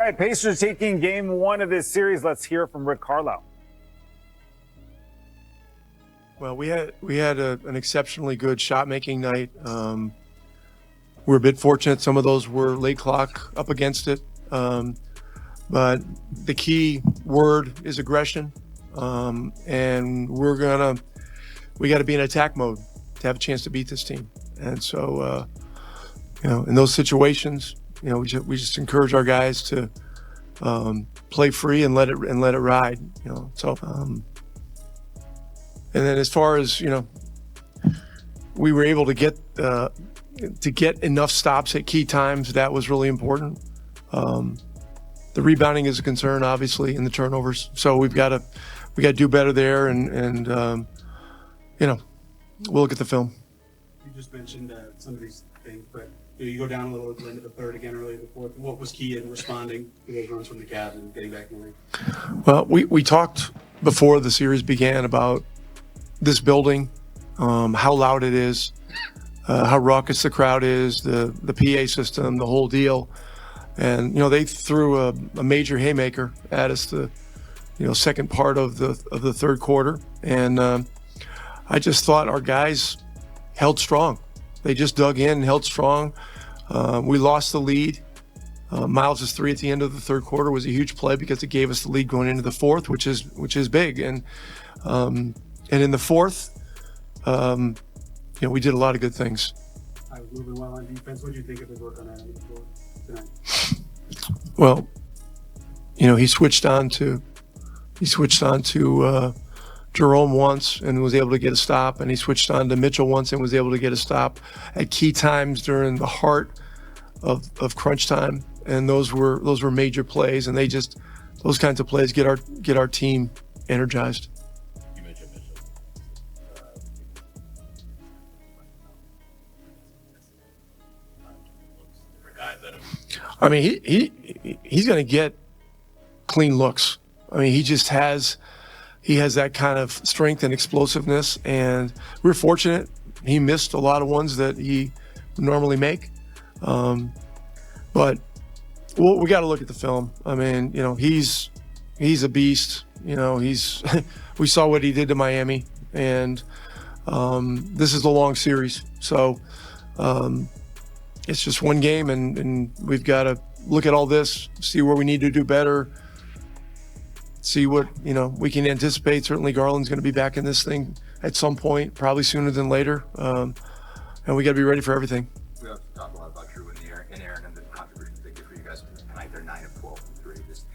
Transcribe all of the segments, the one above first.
right, Pacers taking game one of this series. Let's hear from Rick Carlisle. Well, we had an exceptionally good shot-making night. We're a bit fortunate. Some of those were late clock up against it. But the key word is aggression. And we got to be in attack mode to have a chance to beat this team. And so, in those situations, we just encourage our guys to play free and let it ride. And then as far as we were able to get enough stops at key times, that was really important. The rebounding is a concern, obviously, in the turnovers. So we got to do better there, and we'll look at the film. You just mentioned some of these things, but you go down a little at the end of the third again, early in the fourth. What was key in responding to those runs from the Cavs and getting back in the league? Well, we talked before the series began about this building, how loud it is, how raucous the crowd is, the PA system, the whole deal. And they threw a major haymaker at us the second part of the third quarter, and I just thought our guys held strong. They just dug in and held strong. We lost the lead. Miles' three at the end of the third quarter was a huge play because it gave us the lead going into the fourth, which is big. And in the fourth, we did a lot of good things. I was moving well on defense. What did you think of his work on that end of the floor tonight? Well, he switched on to Jerome once and was able to get a stop, and he switched on to Mitchell once and was able to get a stop at key times during the heart of crunch time. And those were major plays, and those kinds of plays get our team energized. You mentioned Mitchell. I mean, he's going to get clean looks. I mean, he has that kind of strength and explosiveness, and we're fortunate. He missed a lot of ones that he would normally make. But we got to look at the film. I mean, he's a beast. We saw what he did to Miami, and this is a long series. So it's just one game, and we've got to look at all this, see where we need to do better, see what we can anticipate. Certainly Garland's going to be back in this thing at some point, probably sooner than later, and we got to be ready for everything. We also talk a lot about Drew and Aaron and the contributions they give for you guys tonight. They're 9 of 12 from three. Just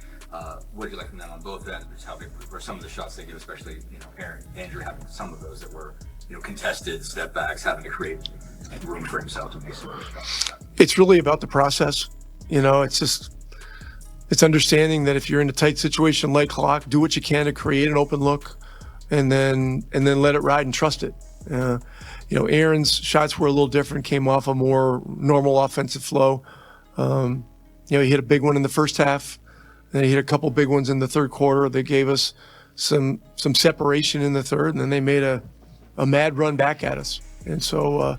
what do you like from them on both ends? Just how big were some of the shots they give, especially Aaron, Andrew having some of those that were contested step backs, having to create room for himself to make some of those shots. It's really about the process. It's understanding that if you're in a tight situation, late clock, do what you can to create an open look, and then let it ride and trust it. Aaron's shots were a little different, came off a more normal offensive flow. He hit a big one in the first half, then he hit a couple big ones in the third quarter. They gave us some separation in the third, and then they made a mad run back at us. And so,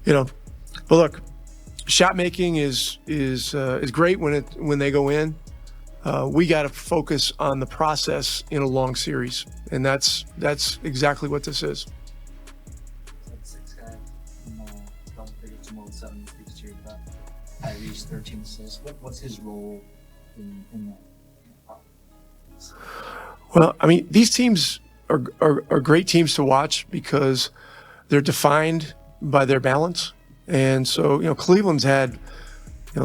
but look, shot making is great when they go in. We got to focus on the process in a long series, and that's exactly what this is. Six guy, double figures, more than 7 speaks to you about Tyrese, 13 assists. What's his role in that? Well, I mean, these teams are great teams to watch because they're defined by their balance. And so, Cleveland's had,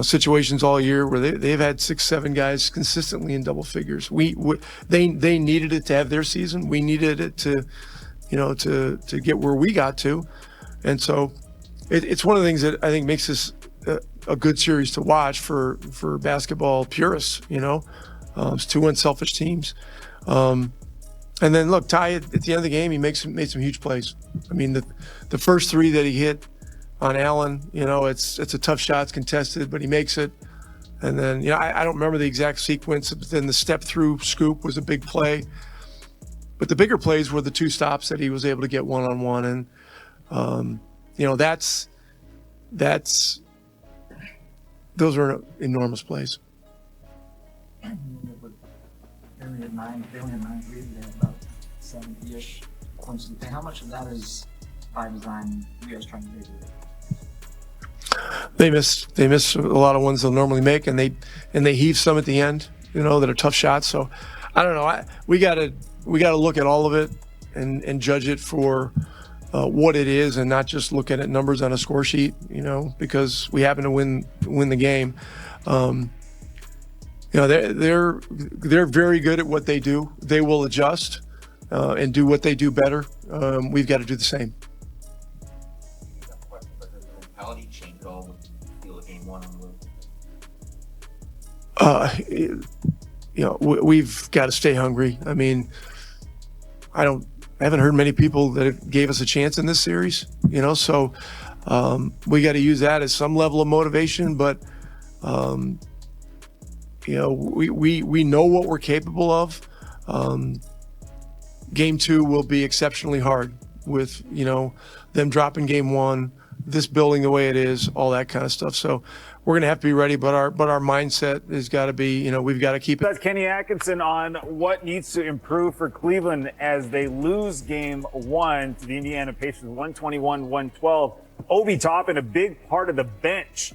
situations all year where they've had 6-7 guys consistently in double figures. They needed it to have their season. We needed it to get where we got to. And so it's one of the things that I think makes this a good series to watch for basketball purists. It's two unselfish teams. And then look, Ty, at the end of the game, he made some huge plays. I mean, the first three that he hit on Allen, it's a tough shot, it's contested, but he makes it. And then, I don't remember the exact sequence, but then the step through scoop was a big play. But the bigger plays were the two stops that he was able to get one-on-one. And, those are enormous plays. They only had 9 threes. They had about 70-ish points to the paint. How much of that is by design? You guys trying to do it? They miss a lot of ones they'll normally make, and they heave some at the end, that are tough shots. So I don't know. We gotta look at all of it and judge it for what it is, and not just look at numbers on a score sheet, because we happen to win the game. They're very good at what they do. They will adjust and do what they do better. We've got to do the same. Mentality change at all with feel of game one on the road? We've got to stay hungry. I mean, I haven't heard many people that gave us a chance in this series, so we got to use that as some level of motivation, but we know what we're capable of. Game two will be exceptionally hard with, them dropping game one, this building the way it is, all that kind of stuff. So we're going to have to be ready, but our mindset has got to be, we've got to keep it. That's Kenny Atkinson on what needs to improve for Cleveland as they lose game one to the Indiana Pacers, 121-112. Obi Toppin, a big part of the bench.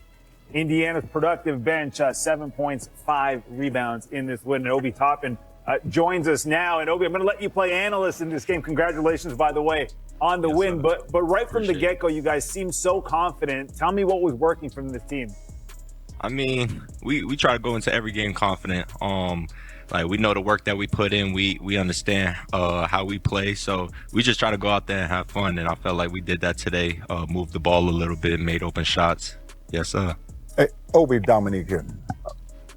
Indiana's productive bench, 7 points, 5 rebounds in this win. And Obi Toppin joins us now. And Obi, I'm going to let you play analyst in this game. Congratulations, by the way, on the win. But right from the get-go, you guys seem so confident. Tell me what was working from this team. I mean, we try to go into every game confident. We know the work that we put in. We understand how we play. So we just try to go out there and have fun. And I felt like we did that today. Moved the ball a little bit, made open shots. Yes, sir. Hey, Obi, Dominique here.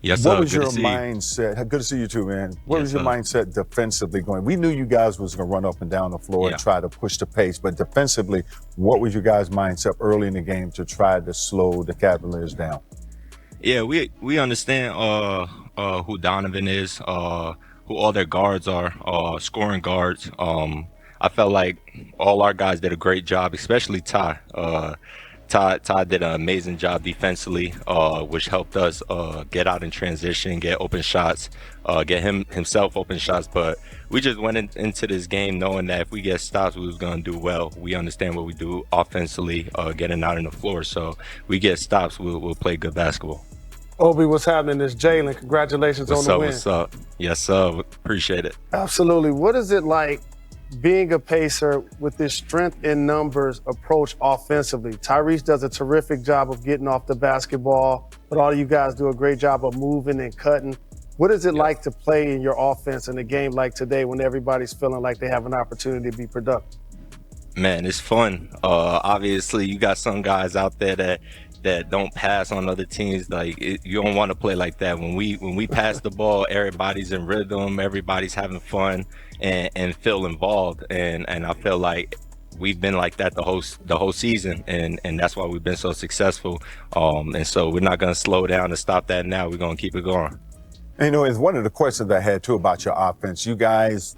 Yes, sir. What was Good your to see you. mindset? Good to see you too, man. What Yes, was your sir. mindset defensively going? We knew you guys was going to run up and down the floor and try to push the pace, but defensively, what was your guys' mindset early in the game to try to slow the Cavaliers down? Yeah, we understand who Donovan is, who all their guards are, scoring guards. I felt like all our guys did a great job, especially Ty. Ty did an amazing job defensively, which helped us get out in transition, get open shots, get himself open shots. But we just went into this game knowing that if we get stops, we was going to do well. We understand what we do offensively, getting out on the floor. So we get stops, we'll play good basketball. Obi, what's happening? It's Jalen. Congratulations on the win. What's up? Yes, sir. Appreciate it. Absolutely. What is it like being a Pacer with this strength in numbers approach offensively? Tyrese does a terrific job of getting off the basketball, but all of you guys do a great job of moving and cutting. What is it like to play in your offense in a game like today when everybody's feeling like they have an opportunity to be productive? Man, it's fun. Obviously, you got some guys out there that don't pass on other teams. You don't want to play like that. When we pass the ball, everybody's in rhythm, everybody's having fun and feel involved. And I feel like we've been like that the whole season, and that's why we've been so successful. And so we're not going to slow down and stop that now. We're going to keep it going. And, it's one of the questions I had too about your offense. You guys,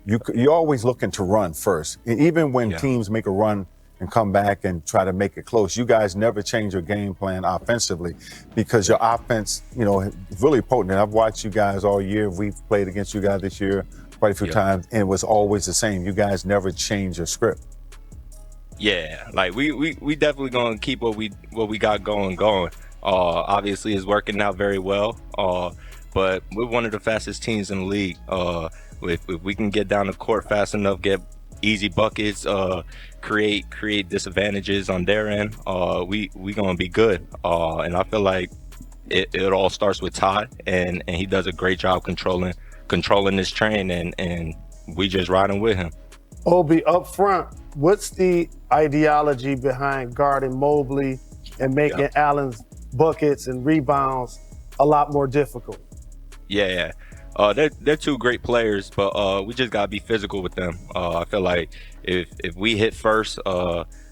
you're always looking to run first. And even when teams make a run and come back and try to make it close, you guys never change your game plan offensively because your offense, is really potent. And I've watched you guys all year. We've played against you guys this year quite a few times, and it was always the same. You guys never change your script. Yeah, we definitely gonna keep what we got going. Obviously, it's working out very well. But we're one of the fastest teams in the league. If we can get down the court fast enough, get easy buckets, create disadvantages on their end, we gonna be good. And I feel like it all starts with Ty, and he does a great job controlling this train, and we just riding with him. Obi, up front, what's the ideology behind guarding Mobley and making Allen's buckets and rebounds a lot more difficult? Yeah. They're two great players, but we just gotta be physical with them. I feel like if we hit first,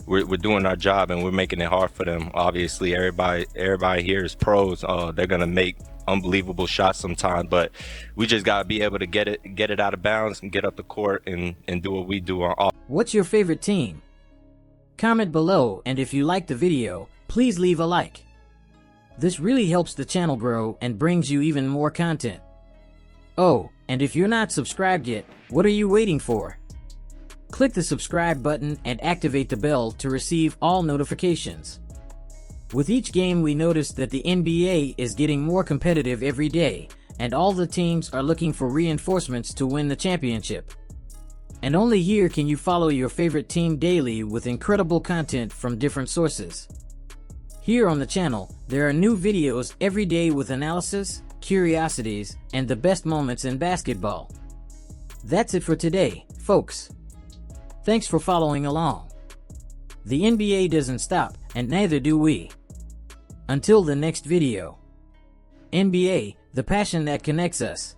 we're doing our job and we're making it hard for them. Obviously, everybody here is pros. They're gonna make unbelievable shots sometimes, but we just gotta be able to get it out of bounds and get up the court and do what we do on offense. What's your favorite team? Comment below, and if you liked the video, please leave a like. This really helps the channel grow and brings you even more content. Oh, and if you're not subscribed yet, what are you waiting for? Click the subscribe button and activate the bell to receive all notifications. With each game, we noticed that the NBA is getting more competitive every day, and all the teams are looking for reinforcements to win the championship. And only here can you follow your favorite team daily with incredible content from different sources. Here on the channel, there are new videos every day with analysis, curiosities, and the best moments in basketball. That's it for today, folks. Thanks for following along. The NBA doesn't stop, and neither do we. Until the next video. NBA, the passion that connects us.